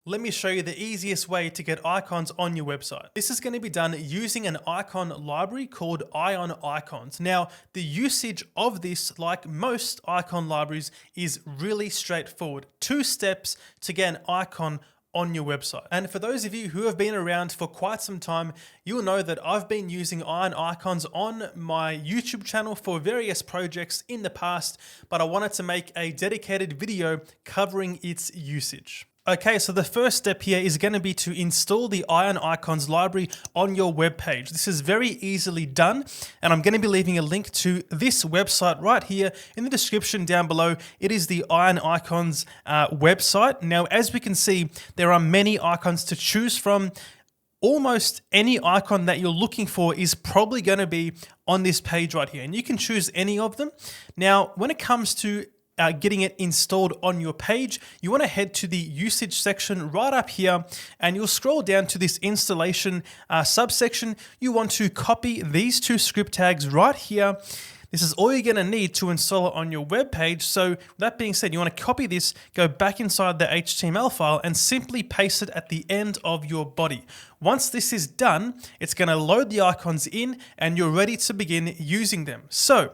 Let me show you the easiest way to get icons on your website. This is going to be done using an icon library called Ionicons. Now, the usage of this, like most icon libraries, is really straightforward. 2 steps to get an icon on your website. And for those of you who have been around for quite some time, you'll know that I've been using Ionicons on my YouTube channel for various projects in the past, but I wanted to make a dedicated video covering its usage. Okay, so the first step here is going to be to install the Ionicons library on your web page. This is very easily done, and I'm going to be leaving a link to this website right here in the description down below. It is the Ionicons website. Now, as we can see, there are many icons to choose from. Almost any icon that you're looking for is probably going to be on this page right here, and you can choose any of them. Now, when it comes to getting it installed on your page, you want to head to the usage section right up here, and you'll scroll down to this installation subsection. You want to copy these 2 script tags right here. This is all you're going to need to install it on your web page. So with that being said, you want to copy this, go back inside the HTML file and simply paste it at the end of your body. Once this is done, it's going to load the icons in and you're ready to begin using them. So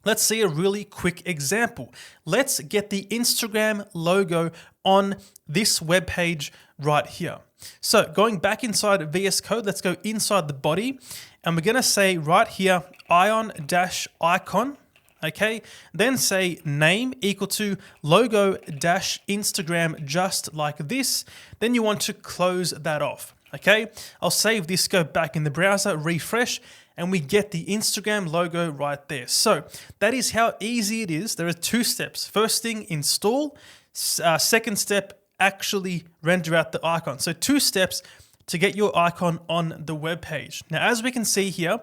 let's see a really quick example. Let's get the Instagram logo on this web page right here. So going back inside VS Code, let's go inside the body, and we're going to say right here, ion-icon, okay? Then say name equal to logo-Instagram, just like this. Then you want to close that off, okay? I'll save this, go back in the browser, refresh, and we get the Instagram logo right there. So that is how easy it is. There are 2 steps. First thing, install. Second step, actually render out the icon. So 2 steps to get your icon on the web page. Now, as we can see here,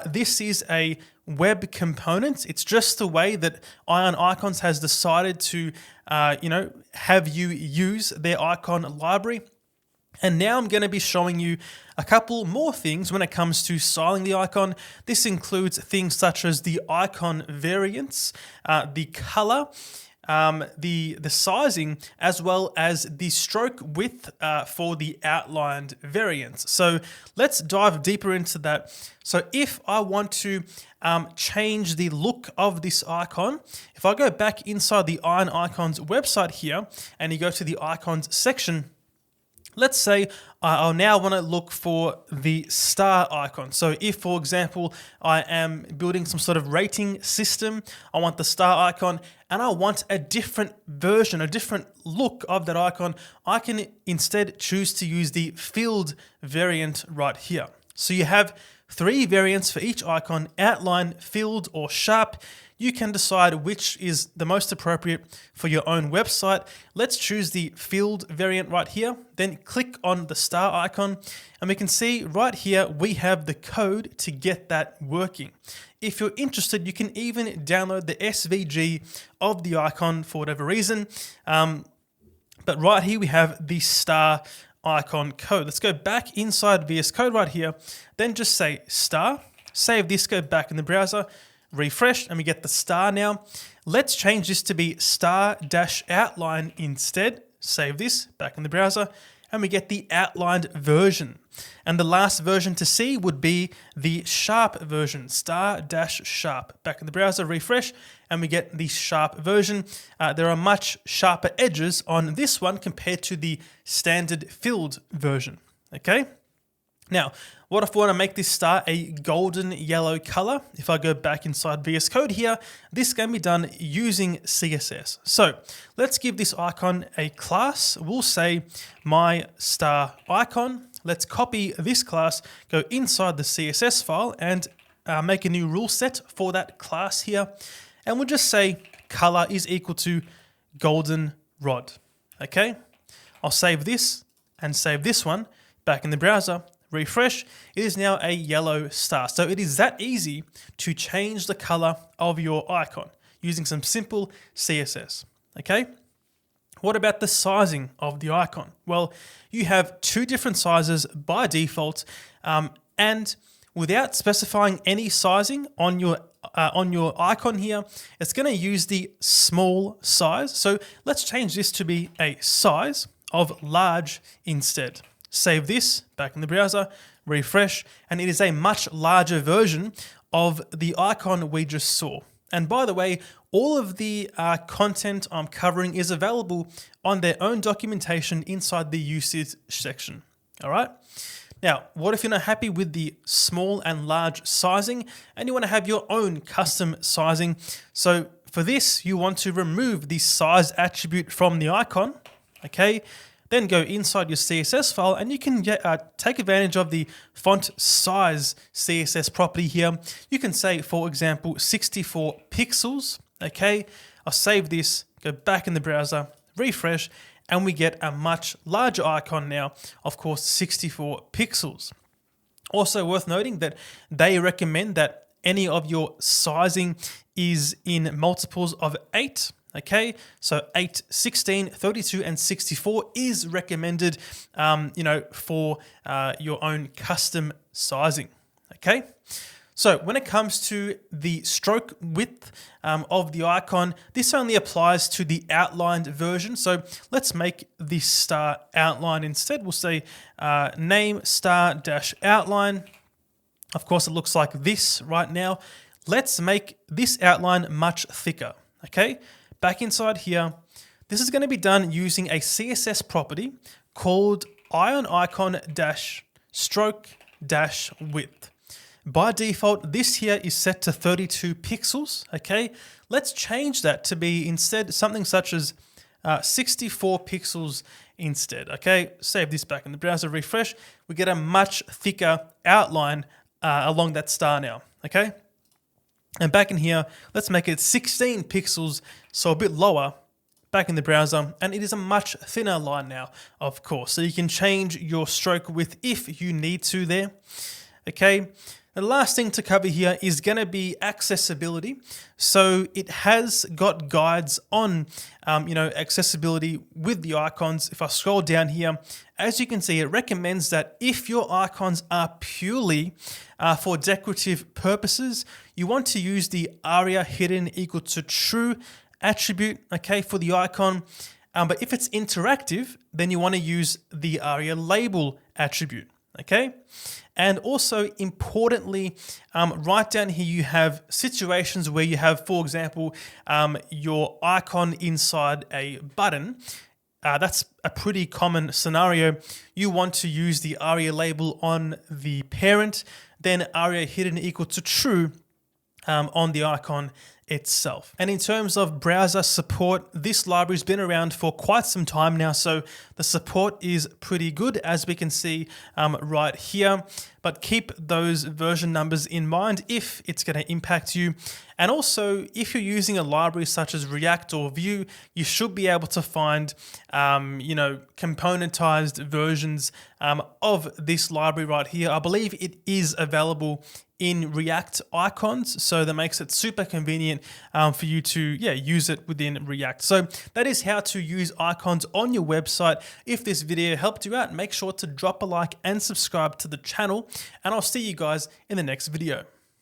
this is a web component. It's just the way that Ionicons has decided to, have you use their icon library. And now I'm going to be showing you a couple more things when it comes to styling the icon. This includes things such as the icon variants, the color, the sizing, as well as the stroke width for the outlined variants. So let's dive deeper into that. So if I want to change the look of this icon, if I go back inside the Ionicons website here and you go to the icons section, let's say I'll now want to look for the star icon. So if, for example, I am building some sort of rating system, I want the star icon, and I want a different version, a different look of that icon, I can instead choose to use the filled variant right here. So you have 3 variants for each icon: outline, filled, or sharp. You can decide which is the most appropriate for your own website. Let's choose the filled variant right here, then click on the star icon, and we can see right here we have the code to get that working. If you're interested, you can even download the SVG of the icon for whatever reason. But right here we have the star icon code. Let's go back inside VS Code right here, then just say star, save this, go back in the browser, refresh, and we get the star now. Let's change this to be star-outline instead. Save this, back in the browser, and we get the outlined version. And the last version to see would be the sharp version, star-sharp. Back in the browser, refresh, and we get the sharp version. There are much sharper edges on this one compared to the standard filled version, okay? Now, what if I want to make this star a golden yellow color? If I go back inside VS Code here, this can be done using CSS. So let's give this icon a class. We'll say my star icon. Let's copy this class, go inside the CSS file, and make a new rule set for that class here. And we'll just say color is equal to golden rod. Okay, I'll save this and save this one back in the browser. Refresh, it is now a yellow star. So it is that easy to change the color of your icon using some simple CSS, okay? What about the sizing of the icon? Well, you have 2 different sizes by default, and without specifying any sizing on your icon here, it's going to use the small size. So let's change this to be a size of large instead. Save this back in the browser, refresh, and it is a much larger version of the icon we just saw. And by the way, all of the content I'm covering is available on their own documentation inside the usage section. All right. Now, what if you're not happy with the small and large sizing and you want to have your own custom sizing? So for this, you want to remove the size attribute from the icon, okay? Then go inside your CSS file and you can take advantage of the font size CSS property here. You can say, for example, 64 pixels, okay? I'll save this, go back in the browser, refresh, and we get a much larger icon now, of course, 64 pixels. Also worth noting that they recommend that any of your sizing is in multiples of 8. Okay, so 8, 16, 32, and 64 is recommended, for your own custom sizing. Okay, so when it comes to the stroke width of the icon, this only applies to the outlined version. So let's make the star outline instead. We'll say name star dash outline. Of course, it looks like this right now. Let's make this outline much thicker. Okay. Back inside here, this is going to be done using a CSS property called Ionicon-stroke-width. By default, this here is set to 32 pixels, okay? Let's change that to be instead something such as 64 pixels instead, okay? Save this back in the browser, refresh. We get a much thicker outline along that star now, okay? And back in here, let's make it 16 pixels, so a bit lower, back in the browser, and it is a much thinner line now, of course. So you can change your stroke width if you need to there, okay? The last thing to cover here is going to be accessibility. So it has got guides on, accessibility with the icons. If I scroll down here, as you can see, it recommends that if your icons are purely for decorative purposes, you want to use the aria hidden equal to true attribute, okay, for the icon. But if it's interactive, then you want to use the aria label attribute, okay? And also importantly, right down here, you have situations where you have, for example, your icon inside a button. That's a pretty common scenario. You want to use the aria label on the parent, then aria hidden equal to true on the icon itself. And in terms of browser support, this library's been around for quite some time now, so the support is pretty good, as we can see right here. But keep those version numbers in mind if it's going to impact you. And also, if you're using a library such as React or Vue, you should be able to find, componentized versions of this library right here. I believe it is available in React icons, so that makes it super convenient for you to use it within React. So that is how to use icons on your website. If this video helped you out, make sure to drop a like and subscribe to the channel, and I'll see you guys in the next video.